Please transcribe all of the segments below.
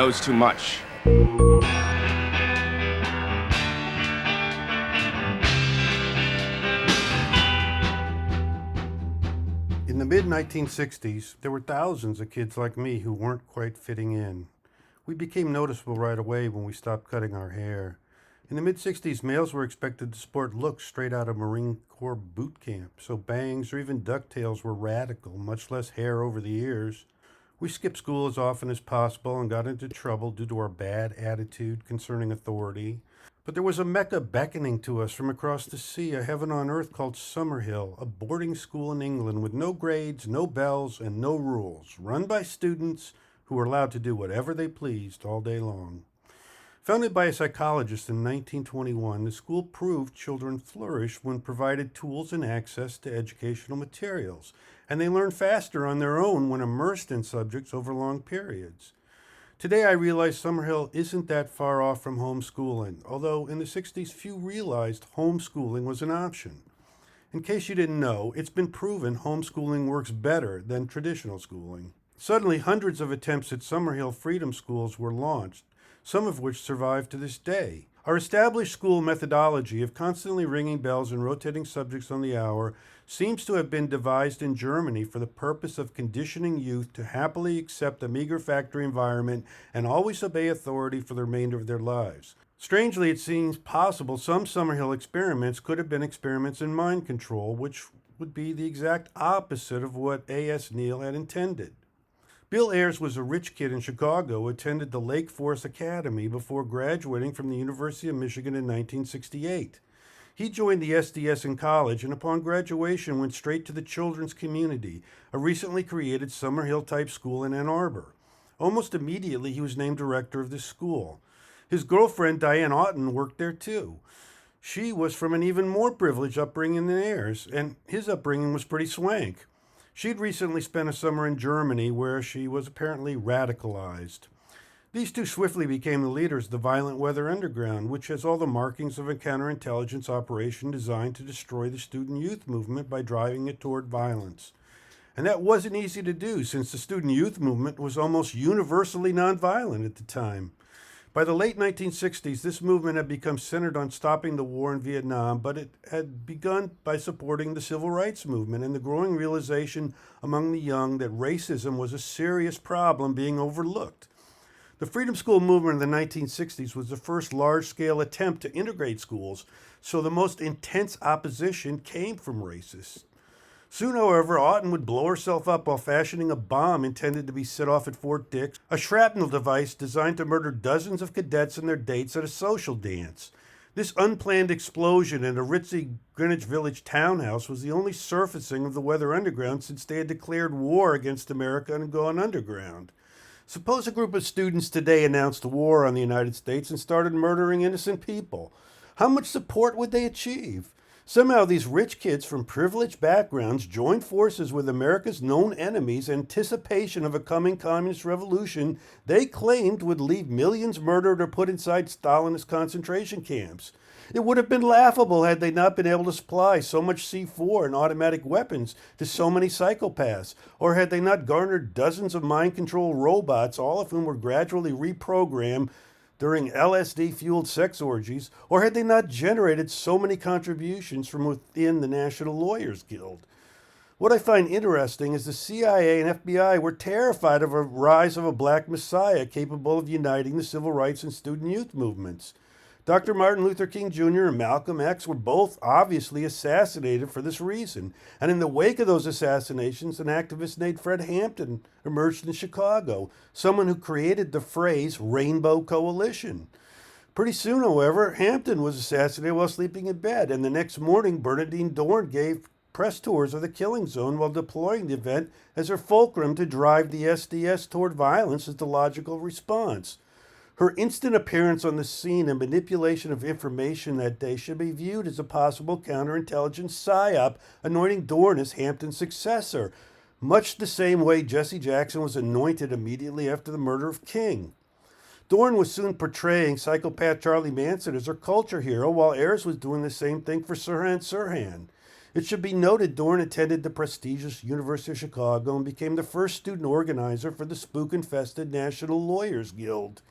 knows too much. In the mid-1960s, there were thousands of kids like me who weren't quite fitting in. We became noticeable right away when we stopped cutting our hair. In the mid-60s, males were expected to sport looks straight out of Marine Corps boot camp, so bangs or even ducktails were radical, much less hair over the ears. We skipped school as often as possible and got into trouble due to our bad attitude concerning authority. But there was a Mecca beckoning to us from across the sea, a heaven on earth called Summerhill, a boarding school in England with no grades, no bells, and no rules, run by students who were allowed to do whatever they pleased all day long. Founded by a psychologist in 1921, the school proved children flourished when provided tools and access to educational materials, and they learned faster on their own when immersed in subjects over long periods. Today I realize Summerhill isn't that far off from homeschooling, although in the 60s few realized homeschooling was an option. In case you didn't know, it's been proven homeschooling works better than traditional schooling. Suddenly, hundreds of attempts at Summerhill freedom schools were launched, some of which survive to this day. Our established school methodology of constantly ringing bells and rotating subjects on the hour seems to have been devised in Germany for the purpose of conditioning youth to happily accept a meager factory environment and always obey authority for the remainder of their lives. Strangely, it seems possible some Summerhill experiments could have been experiments in mind control, which would be the exact opposite of what A.S.Neil had intended. Bill Ayers was a rich kid in Chicago who attended the Lake Forest Academy before graduating from the University of Michigan in 1968. He joined the SDS in college and upon graduation went straight to the Children's Community, a recently created Summerhill-type school in Ann Arbor. Almost immediately, he was named director of this school. His girlfriend, Diane Oughton, worked there too. She was from an even more privileged upbringing than Ayers, and his upbringing was pretty swank. She'd recently spent a summer in Germany where she was apparently radicalized. These two swiftly became the leaders of the Violent Weather Underground, which has all the markings of a counterintelligence operation designed to destroy the student youth movement by driving it toward violence. And that wasn't easy to do since the student youth movement was almost universally nonviolent at the time. By the late 1960s, this movement had become centered on stopping the war in Vietnam, but it had begun by supporting the civil rights movement and the growing realization among the young that racism was a serious problem being overlooked. The Freedom School movement in the 1960s was the first large-scale attempt to integrate schools, so the most intense opposition came from racists. Soon, however, Oughton would blow herself up while fashioning a bomb intended to be set off at Fort Dix, a shrapnel device designed to murder dozens of cadets and their dates at a social dance. This unplanned explosion in a ritzy Greenwich Village townhouse was the only surfacing of the Weather Underground since they had declared war against America and gone underground. Suppose a group of students today announced war on the United States and started murdering innocent people. How much support would they achieve? Somehow these rich kids from privileged backgrounds joined forces with America's known enemies in anticipation of a coming communist revolution they claimed would leave millions murdered or put inside Stalinist concentration camps. It would have been laughable had they not been able to supply so much C4 and automatic weapons to so many psychopaths, or had they not garnered dozens of mind-control robots, all of whom were gradually reprogrammed during LSD-fueled sex orgies, or had they not generated so many contributions from within the National Lawyers Guild. What I find interesting is the CIA and FBI were terrified of a rise of a black messiah capable of uniting the civil rights and student youth movements. Dr. Martin Luther King Jr. and Malcolm X were both obviously assassinated for this reason, and in the wake of those assassinations, an activist named Fred Hampton emerged in Chicago, someone who created the phrase Rainbow Coalition. Pretty soon, however, Hampton was assassinated while sleeping in bed, and the next morning, Bernadine Dorn gave press tours of the killing zone while deploying the event as her fulcrum to drive the SDS toward violence as the logical response. Her instant appearance on the scene and manipulation of information that day should be viewed as a possible counterintelligence psyop, anointing Dorn as Hampton's successor, much the same way Jesse Jackson was anointed immediately after the murder of King. Dorn was soon portraying psychopath Charlie Manson as her culture hero, while Ayers was doing the same thing for Sirhan Sirhan. It should be noted Dorn attended the prestigious University of Chicago and became the first student organizer for the spook-infested National Lawyers Guild.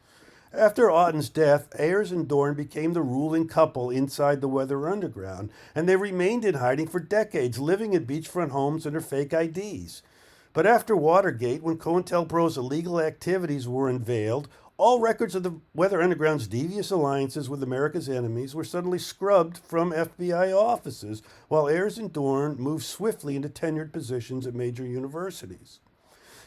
After Auten's death, Ayers and Dorn became the ruling couple inside the Weather Underground, and they remained in hiding for decades, living in beachfront homes under fake IDs. But after Watergate, when COINTELPRO's illegal activities were unveiled, all records of the Weather Underground's devious alliances with America's enemies were suddenly scrubbed from FBI offices, while Ayers and Dorn moved swiftly into tenured positions at major universities.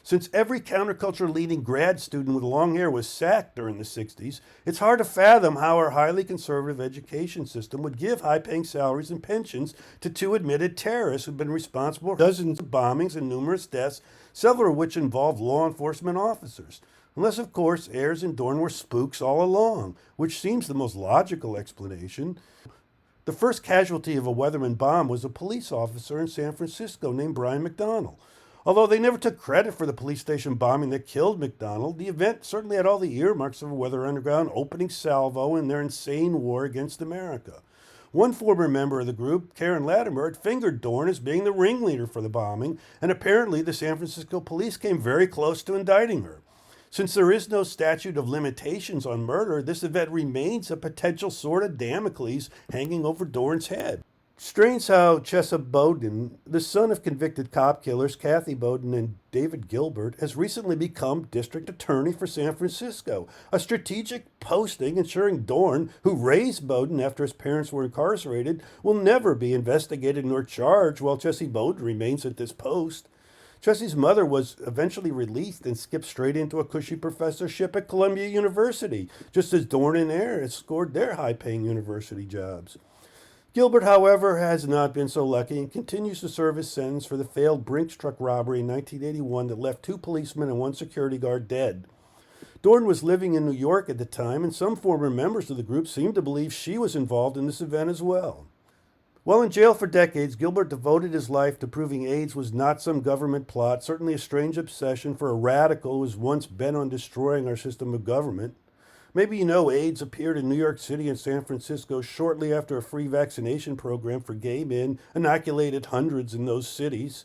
Since every counterculture-leaning grad student with long hair was sacked during the 60s, it's hard to fathom how our highly conservative education system would give high-paying salaries and pensions to two admitted terrorists who've been responsible for dozens of bombings and numerous deaths, several of which involved law enforcement officers. Unless, of course, Ayers and Dorn were spooks all along, which seems the most logical explanation. The first casualty of a Weatherman bomb was a police officer in San Francisco named Brian McDonald. Although they never took credit for the police station bombing that killed McDonald, the event certainly had all the earmarks of a Weather Underground opening salvo in their insane war against America. One former member of the group, Karen Latimer, had fingered Dorn as being the ringleader for the bombing, and apparently the San Francisco police came very close to indicting her. Since there is no statute of limitations on murder, this event remains a potential sword of Damocles hanging over Dorn's head. Strange how Chesa Bowden, the son of convicted cop killers Kathy Bowden and David Gilbert, has recently become district attorney for San Francisco, a strategic posting ensuring Dorn, who raised Bowden after his parents were incarcerated, will never be investigated nor charged while Chesa Bowden remains at this post. Chessy's mother was eventually released and skipped straight into a cushy professorship at Columbia University, just as Dorn and Ayers scored their high-paying university jobs. Gilbert, however, has not been so lucky and continues to serve his sentence for the failed Brinks truck robbery in 1981 that left 2 policemen and 1 security guard dead. Dorn was living in New York at the time, and some former members of the group seemed to believe she was involved in this event as well. While in jail for decades, Gilbert devoted his life to proving AIDS was not some government plot, certainly a strange obsession for a radical who was once bent on destroying our system of government. Maybe you know AIDS appeared in New York City and San Francisco shortly after a free vaccination program for gay men inoculated hundreds in those cities.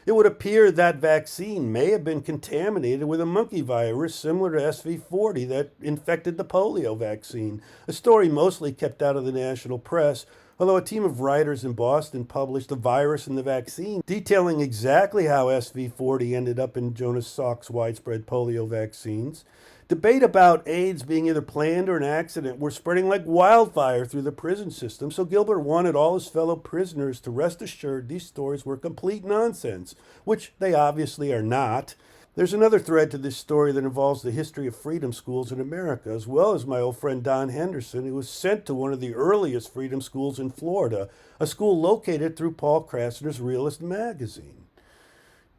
It would appear that vaccine may have been contaminated with a monkey virus similar to SV40 that infected the polio vaccine, a story mostly kept out of the national press, although a team of writers in Boston published The Virus and the Vaccine, detailing exactly how SV40 ended up in Jonas Salk's widespread polio vaccines. Debate about AIDS being either planned or an accident were spreading like wildfire through the prison system, so Gilbert wanted all his fellow prisoners to rest assured these stories were complete nonsense, which they obviously are not. There's another thread to this story that involves the history of freedom schools in America, as well as my old friend Don Henderson, who was sent to one of the earliest freedom schools in Florida, a school located through Paul Krasner's Realist magazine.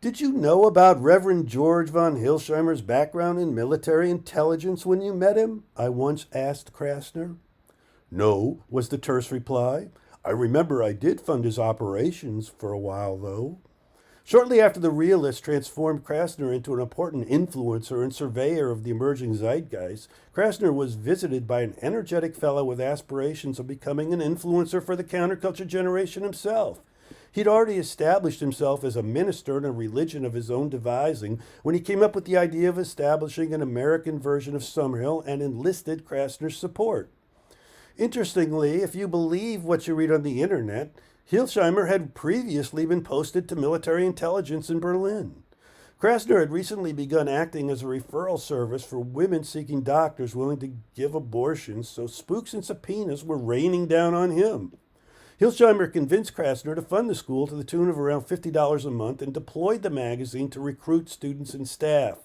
Did you know about Reverend George von Hilsheimer's background in military intelligence when you met him? I once asked Krasner. No, was the terse reply. I remember I did fund his operations for a while, though. Shortly after the Realists transformed Krasner into an important influencer and surveyor of the emerging zeitgeist, Krasner was visited by an energetic fellow with aspirations of becoming an influencer for the counterculture generation himself. He'd already established himself as a minister in a religion of his own devising when he came up with the idea of establishing an American version of Summerhill and enlisted Krasner's support. Interestingly, if you believe what you read on the internet, Hilsheimer had previously been posted to military intelligence in Berlin. Krasner had recently begun acting as a referral service for women seeking doctors willing to give abortions, so spooks and subpoenas were raining down on him. Hilsheimer convinced Krasner to fund the school to the tune of around $50 a month and deployed the magazine to recruit students and staff.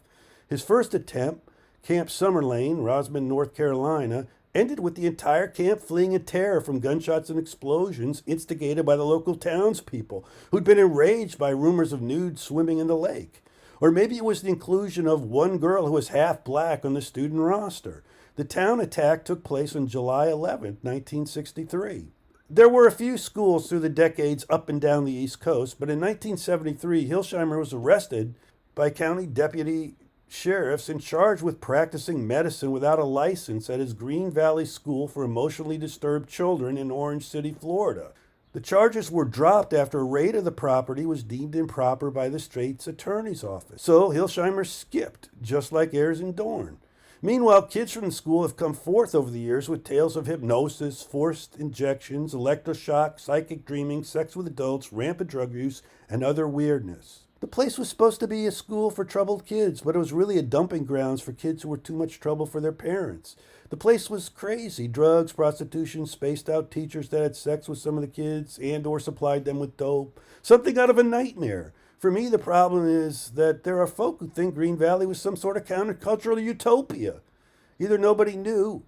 His first attempt, Camp Summer Lane, Rosman, North Carolina, ended with the entire camp fleeing in terror from gunshots and explosions instigated by the local townspeople, who'd been enraged by rumors of nudes swimming in the lake. Or maybe it was the inclusion of one girl who was half black on the student roster. The town attack took place on July 11, 1963. There were a few schools through the decades up and down the East Coast, but in 1973, Hilsheimer was arrested by county deputy sheriffs and charged with practicing medicine without a license at his Green Valley School for Emotionally Disturbed Children in Orange City, Florida. The charges were dropped after a raid of the property was deemed improper by the state's attorney's office. So Hilsheimer skipped, just like Ayers and Dorn. Meanwhile, kids from the school have come forth over the years with tales of hypnosis, forced injections, electroshock, psychic dreaming, sex with adults, rampant drug use, and other weirdness. The place was supposed to be a school for troubled kids, but it was really a dumping grounds for kids who were too much trouble for their parents. The place was crazy. Drugs, prostitution, spaced out teachers that had sex with some of the kids and or supplied them with dope. Something out of a nightmare. For me, the problem is that there are folk who think Green Valley was some sort of countercultural utopia. Either nobody knew,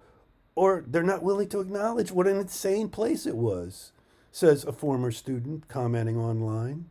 or they're not willing to acknowledge what an insane place it was, says a former student commenting online.